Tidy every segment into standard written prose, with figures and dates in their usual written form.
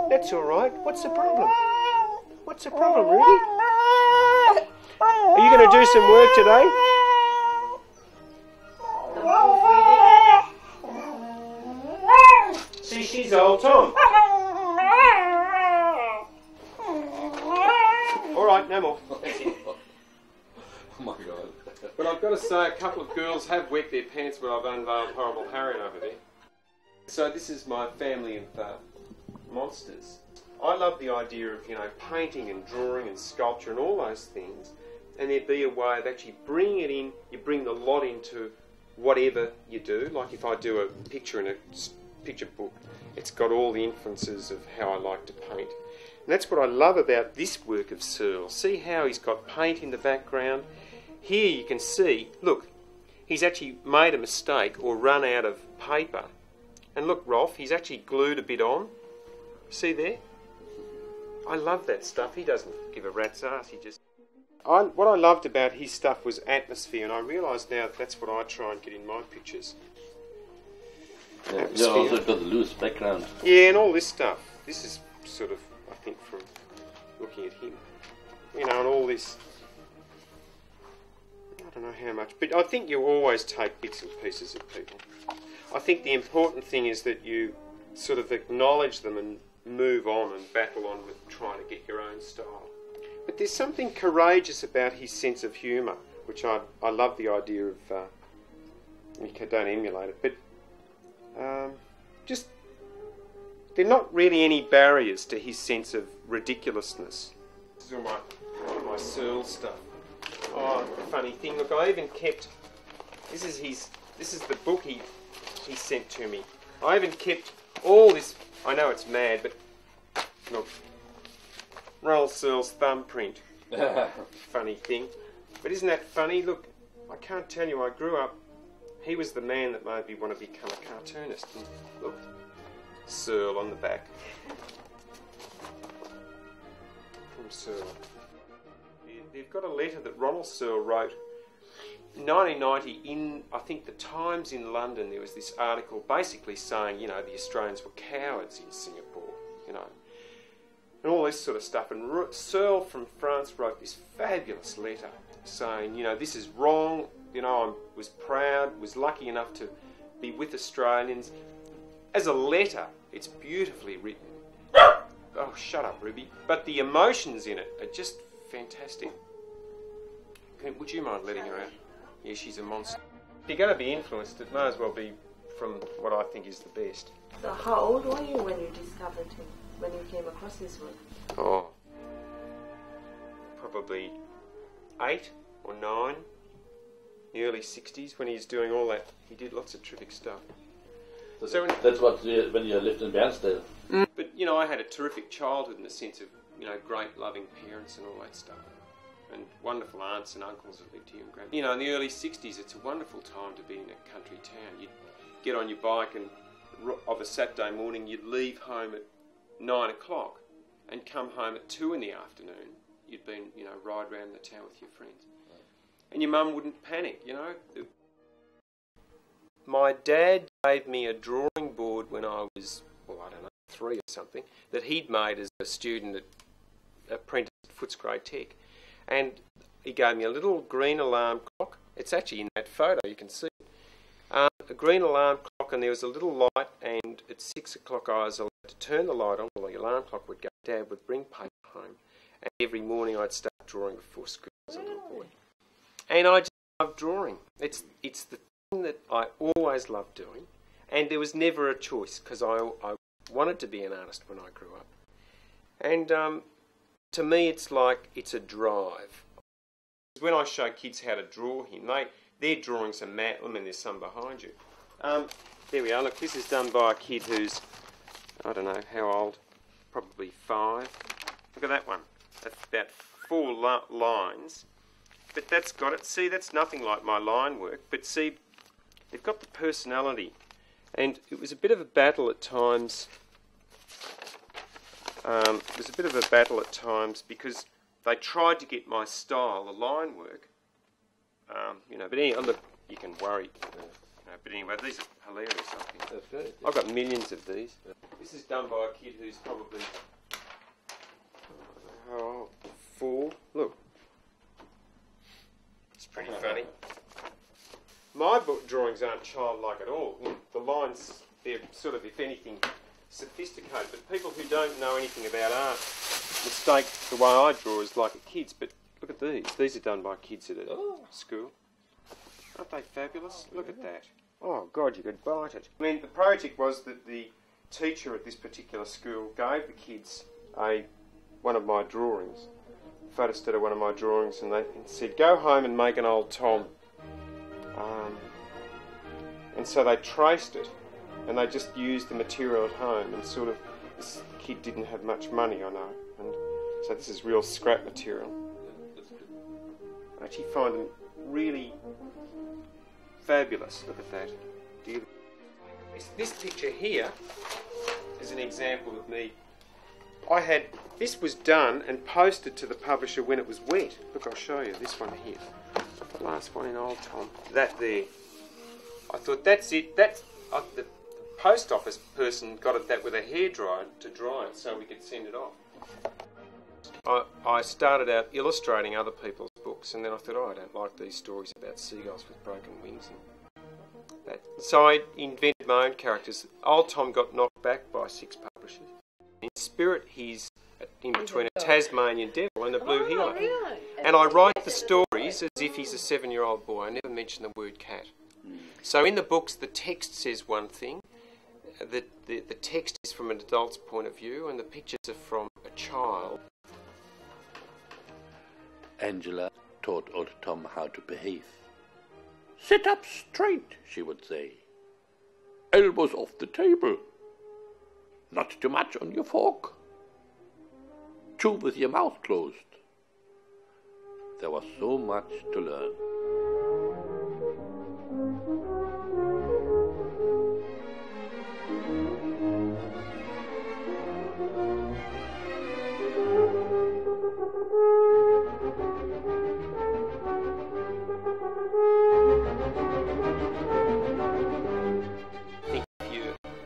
That's all right. What's the problem? What's the problem, Ruby? Are you going to do some work today? See, she's old Tom. All right, no more. That's it. Oh my God. But I've got to say, a couple of girls have wet their pants when I've unveiled Horrible Harriet over there. So this is my family of monsters. I love the idea of, you know, painting and drawing and sculpture and all those things, and there'd be a way of actually bringing it in. You bring the lot into whatever you do. Like if I do a picture in a picture book, it's got all the influences of how I like to paint. And that's what I love about this work of Searle. See how he's got paint in the background? Here you can see, look, he's actually made a mistake or run out of paper. And look, Rolf, he's actually glued a bit on. See there? I love that stuff. He doesn't give a rat's ass. He just... What I loved about his stuff was atmosphere, and I realise now that's what I try and get in my pictures. Yeah, you also got the loose background. Yeah, and all this stuff. This is sort of, I think, from looking at him. You know, and all this... I don't know how much, but I think you always take bits and pieces of people. I think the important thing is that you sort of acknowledge them and move on and battle on with trying to get your own style. But there's something courageous about his sense of humour, which I love the idea of, you don't emulate it, but just, there are not really any barriers to his sense of ridiculousness. This is all my Searle stuff. Oh, funny thing, look, I even kept, this is the book he sent to me. I even kept all this, I know it's mad, but look, Ronald Searle's thumbprint. Funny thing. But isn't that funny? Look, I can't tell you, I grew up, he was the man that made me want to become a cartoonist. And look, Searle on the back. From Searle. They've got a letter that Ronald Searle wrote in 1990 in, I think, the Times in London. There was this article basically saying, you know, the Australians were cowards in Singapore, you know, and all this sort of stuff. And Searle from France wrote this fabulous letter saying, you know, this is wrong, you know, I was proud, was lucky enough to be with Australians. As a letter, it's beautifully written. Oh, shut up, Ruby. But the emotions in it are just fantastic. Would you mind letting her out? Yeah, she's a monster. If you're going to be influenced, it may as well be from what I think is the best. So how old were you when you discovered him, when you came across his work? Oh, probably 8 or 9, the early 60s, when he was doing all that. He did lots of terrific stuff. So that's what when you lived in Bairnsdale. But, you know, I had a terrific childhood in the sense of, you know, great loving parents and all that stuff. And wonderful aunts and uncles that lived here. And you know, in the early 60s, it's a wonderful time to be in a country town. You'd get on your bike and of a Saturday morning, you'd leave home at 9 o'clock and come home at 2 in the afternoon. You'd been, you know, ride around the town with your friends. And your mum wouldn't panic, you know. My dad gave me a drawing board when I was, well, I don't know, 3 or something, that he'd made as a student at apprentice at Footscray Tech. And he gave me a little green alarm clock. It's actually in that photo, you can see it. A green alarm clock, and there was a little light, and at 6 o'clock I was allowed to turn the light on while the alarm clock would go. Dad would bring paper home, and every morning I'd start drawing before school as a little boy. And I just love drawing. It's the thing that I always loved doing, and there was never a choice, because I wanted to be an artist when I grew up. And to me, it's like it's a drive. When I show kids how to draw him, their drawings are mad. I mean, there's some behind you. There we are. Look, this is done by a kid who's, I don't know how old, probably 5. Look at that one. That's about 4 lines. But that's got it. See, that's nothing like my line work. But see, they've got the personality. And it was a bit of a battle at times. It was a bit of a battle at times because they tried to get my style, the line work, you know. But anyway, look, you can worry, you But anyway, these are hilarious, I think. That's great. I've got millions of these. This is done by a kid who's probably, how old? 4. Look. It's pretty funny. My book drawings aren't childlike at all. The lines, they're sort of, if anything, sophisticated. But people who don't know anything about art mistake the way I draw as like a kid's. But look at these. These are done by kids at a school. Aren't they fabulous? Look at that. Oh, God, you could bite it. I mean, the project was that the teacher at this particular school gave the kids one of my drawings, a photostat of one of my drawings, and they said, go home and make an old Tom. And so they traced it, and they just used the material at home, and sort of, this kid didn't have much money, I know, and so this is real scrap material. I actually find them really fabulous. Look at that. This picture here is an example of me. This was done and posted to the publisher when it was wet. Look, I'll show you this one here. The last one in Old Tom. That there. I thought, that's it. The post office person got it that with a hairdryer to dry it so we could send it off. I started out illustrating other people's books, and then I thought, I don't like these stories about seagulls with broken wings and that. So I invented my own characters. Old Tom got knocked back by 6 publishers. In spirit, he's in between a Tasmanian devil and a blue heeler. Really? And I write the stories as if he's a 7-year-old boy. I never mention the word cat. So in the books, the text says one thing, the text is from an adult's point of view, and the pictures are from a child. Angela taught old Tom how to behave. Sit up straight, she would say. Elbows off the table. Not too much on your fork. Chew with your mouth closed. There was so much to learn.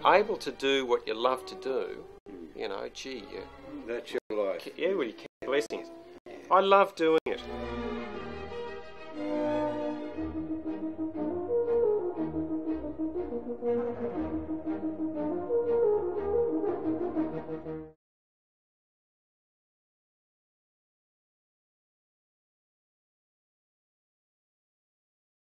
Able to do what you love to do, you know, gee, That's your life. yeah, well, you count blessings. I love doing